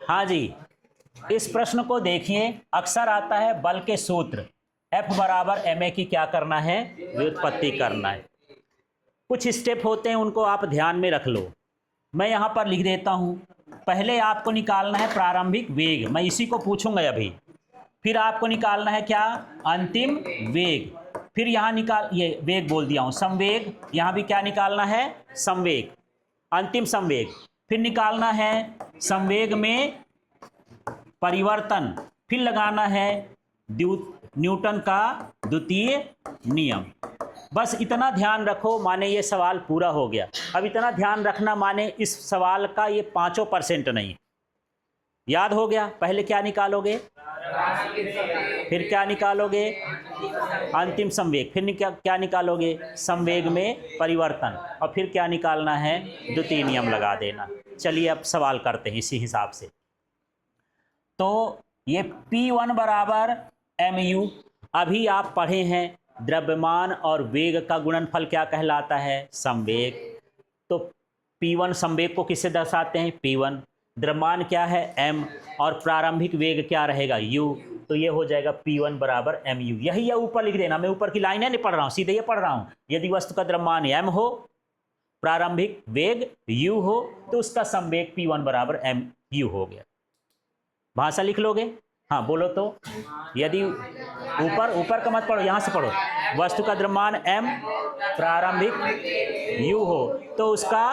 हाँ जी, इस प्रश्न को देखिए, अक्सर आता है बल के सूत्र F बराबर ma की क्या करना है, व्युत्पत्ति करना है। कुछ स्टेप होते हैं, उनको आप ध्यान में रख लो। मैं यहाँ पर लिख देता हूँ। पहले आपको निकालना है प्रारंभिक वेग, मैं इसी को पूछूंगा अभी। फिर आपको निकालना है क्या, अंतिम वेग। फिर यहाँ निकाल, ये वेग बोल दिया हूँ, संवेग। यहाँ भी क्या निकालना है, संवेग, अंतिम संवेग। फिर निकालना है संवेग में परिवर्तन। फिर लगाना है न्यूटन का द्वितीय नियम। बस इतना ध्यान रखो, माने ये सवाल पूरा हो गया। अब इतना ध्यान रखना, माने इस सवाल का ये 5% नहीं। याद हो गया, पहले क्या निकालोगे, फिर क्या निकालोगे, अंतिम संवेग। फिर क्या निकालोगे, संवेग में परिवर्तन। और फिर क्या निकालना है, द्वितीय नियम लगा देना। चलिए अब सवाल करते हैं इसी हिसाब से। तो ये P1 बराबर mu, अभी आप पढ़े हैं द्रव्यमान और वेग का गुणनफल क्या कहलाता है, संवेग। तो P1 संवेग को किससे दर्शाते हैं, P1। द्रव्यमान क्या है, m, और प्रारंभिक वेग क्या रहेगा, u। तो ये हो जाएगा P1 बराबर mu। यही है, ऊपर लिख देना, मैं ऊपर की लाइनें नहीं पढ़ रहा हूँ, सीधे ये पढ़ रहा हूँ। यदि वस्तु का द्रव्यमान m हो, प्रारंभिक वेग u हो, तो उसका संवेग P1 बराबर mu हो गया। भाषा लिख लोगे, हाँ बोलो तो। यदि ऊपर का मत पढ़ो, यहाँ से पढ़ो। वस्तु का द्रव्यमान m, प्रारंभिक u हो, तो उसका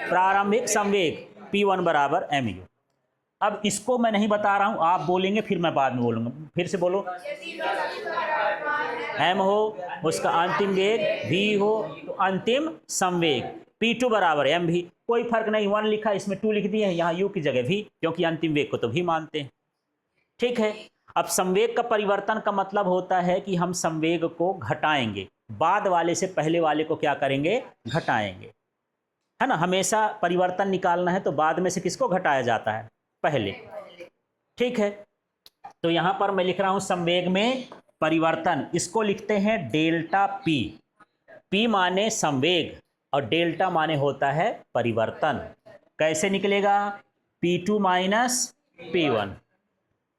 प्रारंभिक संवेग P1 बराबर mu। अब इसको मैं नहीं बता रहा हूँ, आप बोलेंगे फिर मैं बाद में बोलूँगा। फिर से बोलो, m हो, उसका अंतिम वेग v हो, तो अंतिम संवेग P2 बराबर m भी। कोई फर्क नहीं, 1 लिखा इसमें 2 लिख दिए हैं, यहाँ u की जगह v, क्योंकि अंतिम वेग को तो भी मानते हैं। ठीक है। अब संवेग का परिवर्तन का मतलब होता है कि हम संवेग को घटाएंगे, बाद वाले से पहले वाले को क्या करेंगे, घटाएंगे, है ना। हमेशा परिवर्तन निकालना है तो बाद में से किसको घटाया जाता है, पहले। ठीक है, तो यहां पर मैं लिख रहा हूं संवेग में परिवर्तन, इसको लिखते हैं डेल्टा पी। पी माने संवेग और डेल्टा माने होता है परिवर्तन। कैसे निकलेगा, P2 माइनस P1।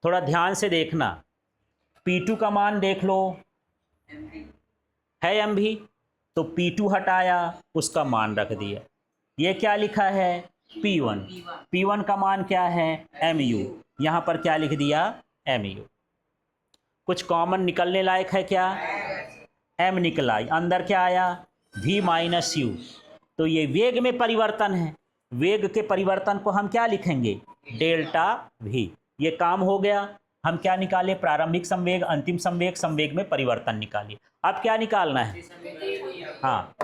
थोड़ा ध्यान से देखना, P2 का मान देख लो, है m भी, तो P2 हटाया, उसका मान रख दिया। ये क्या लिखा है, P1। P1 का मान क्या है, mu। यहाँ पर क्या लिख दिया, mu। कुछ कॉमन निकलने लायक है क्या, m निकला, अंदर क्या आया, v माइनस u। तो ये वेग में परिवर्तन है, वेग के परिवर्तन को हम क्या लिखेंगे, डेल्टा v। ये काम हो गया। हम क्या निकाले, प्रारंभिक संवेग, अंतिम संवेग, संवेग में परिवर्तन निकालिए। अब क्या निकालना है, हाँ,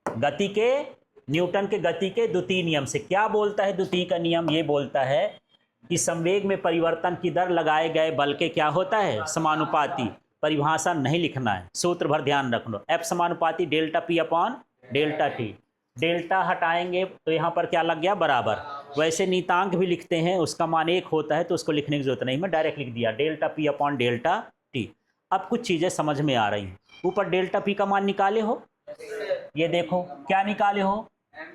गति के, न्यूटन के गति के द्वितीय नियम से। क्या बोलता है द्वितीय का नियम, ये बोलता है कि संवेग में परिवर्तन की दर लगाए गए बल के क्या होता है, समानुपाती। परिभाषा नहीं लिखना है, सूत्र भर ध्यान रख लो, F समानुपाती delta P upon delta T। Delta हटाएंगे तो यहाँ पर क्या लग गया, बराबर। वैसे नीतांक भी लिखते हैं, उसका मान 1 होता है तो उसको लिखने की जरूरत नहीं, मैं डायरेक्ट लिख दिया delta P upon delta T। अब कुछ चीज़ें समझ में आ रही हैं। ऊपर डेल्टा P का मान निकाले हो, ये देखो क्या निकाले हो,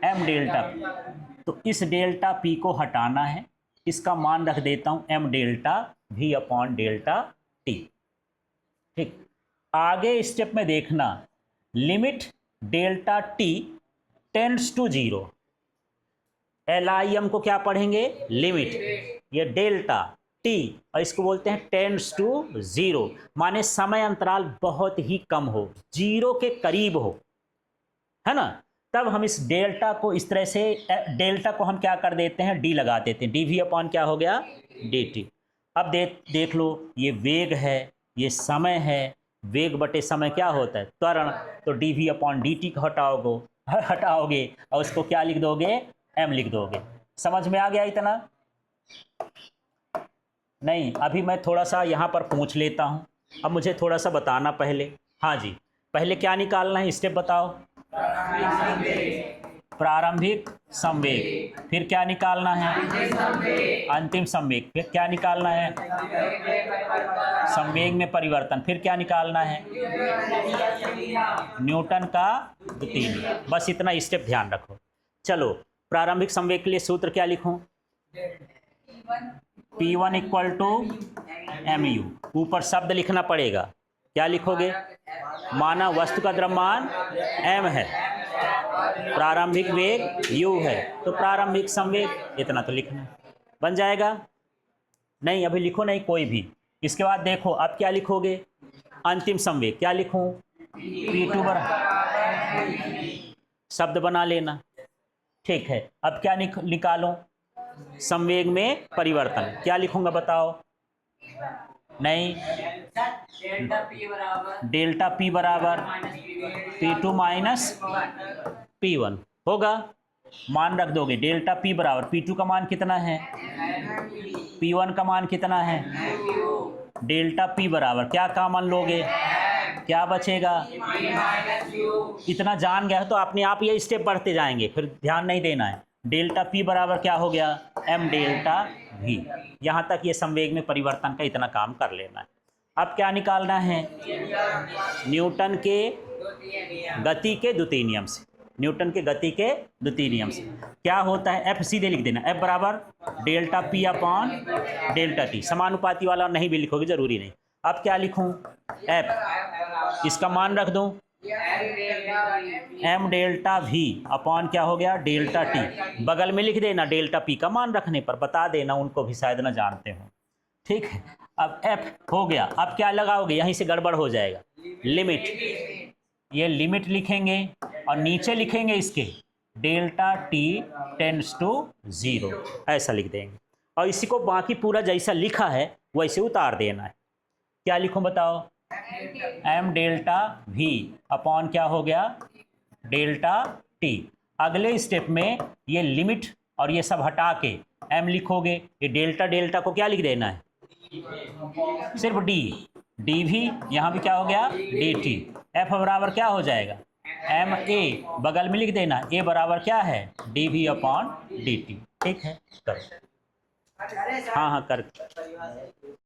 m डेल्टा P। तो इस डेल्टा P को हटाना है, इसका मान रख देता हूँ m delta V upon delta T। ठीक, आगे स्टेप में देखना, limit delta T tends to 0। LIM को क्या पढ़ेंगे, लिमिट, ये डेल्टा T, और इसको बोलते हैं टेंड्स टू 0, माने समय अंतराल बहुत ही कम हो, 0 के करीब हो, है ना। तब हम इस डेल्टा को इस तरह से, डेल्टा को हम क्या कर देते हैं, डी लगा देते हैं, dv अपॉन क्या हो गया, dt। अब देख लो, ये वेग है, ये समय है, वेग बटे समय क्या होता है, त्वरण। तो dv अपॉन dt को हटाओगे और उसको क्या लिख दोगे, m लिख दोगे। समझ में आ गया इतना, नहीं। अभी मैं थोड़ा सा यहाँ पर पूछ लेता हूँ, अब मुझे थोड़ा सा बताना पहले। हाँ जी, पहले क्या निकालना है, स्टेप बताओ, प्रारंभिक संवेग, फिर क्या निकालना है, अंतिम संवेग, फिर क्या निकालना है, संवेग में परिवर्तन, फिर क्या निकालना है, न्यूटन का द्वितीय नियम। बस इतना स्टेप ध्यान रखो। चलो, प्रारंभिक संवेग के लिए सूत्र क्या लिखूं, P1 इक्वल टू mu। ऊपर शब्द लिखना पड़ेगा। क्या लिखोगे? माना वस्तु का द्रव्यमान m है, प्रारंभिक वेग u है, तो प्रारंभिक संवेग इतना तो लिखना है। बन जाएगा? नहीं, अभी लिखो नहीं कोई भी। इसके बाद देखो अब क्या लिखोगे? अंतिम संवेग क्या लिखूं? P2 शब्द बना लेना। ठीक है, अब क्या निकालो? संवेग में परिवर्तन। क्या लिखूंगा बताओ? नहीं, डेल्टा पी बराबर P2 माइनस P1 होगा। मान रख दोगे डेल्टा पी बराबर P2 का मान कितना है, P1 का मान कितना है, डेल्टा पी बराबर क्या कॉमन लोगे? क्या बचेगा? इतना जान गया तो अपने आप ये स्टेप बढ़ते जाएंगे, फिर ध्यान नहीं देना है। डेल्टा पी बराबर क्या हो गया? m delta v। यहाँ तक ये संवेग में परिवर्तन का इतना काम कर लेना है। अब क्या निकालना है? न्यूटन के गति के द्वितीय नियम से। न्यूटन के गति के द्वितीय नियम से क्या होता है? F सीधे लिख देना, F बराबर delta P upon delta T. समानुपाती वाला नहीं भी लिखोगे, जरूरी नहीं। अब क्या लिखूं? F, इसका मान रख दूं m डेल्टा v अपॉन क्या हो गया? Delta T. बगल में लिख देना डेल्टा p का मान रखने पर, बता देना उनको भी, शायद ना जानते हो। ठीक है, अब f हो गया। अब क्या लगाओगे? यहीं से गड़बड़ हो जाएगा। लिमिट, ये लिमिट लिखेंगे और नीचे लिखेंगे इसके डेल्टा टी टेंड्स टू 0, ऐसा लिख देंगे। और इसी को बाकी पूरा जैसा लिखा है वैसे उतार देना है। क्या लिखूं बताओ? m डेल्टा v अपॉन क्या हो गया? Delta t। अगले स्टेप में ये लिमिट और ये सब हटा के m लिखोगे। ये डेल्टा डेल्टा को क्या लिख देना है? सिर्फ d, dv। यहाँ भी क्या हो गया? dt। f बराबर क्या हो जाएगा? ma, बगल में लिख देना a बराबर क्या है? dv upon dt। ठीक है, करो। हाँ हाँ कर।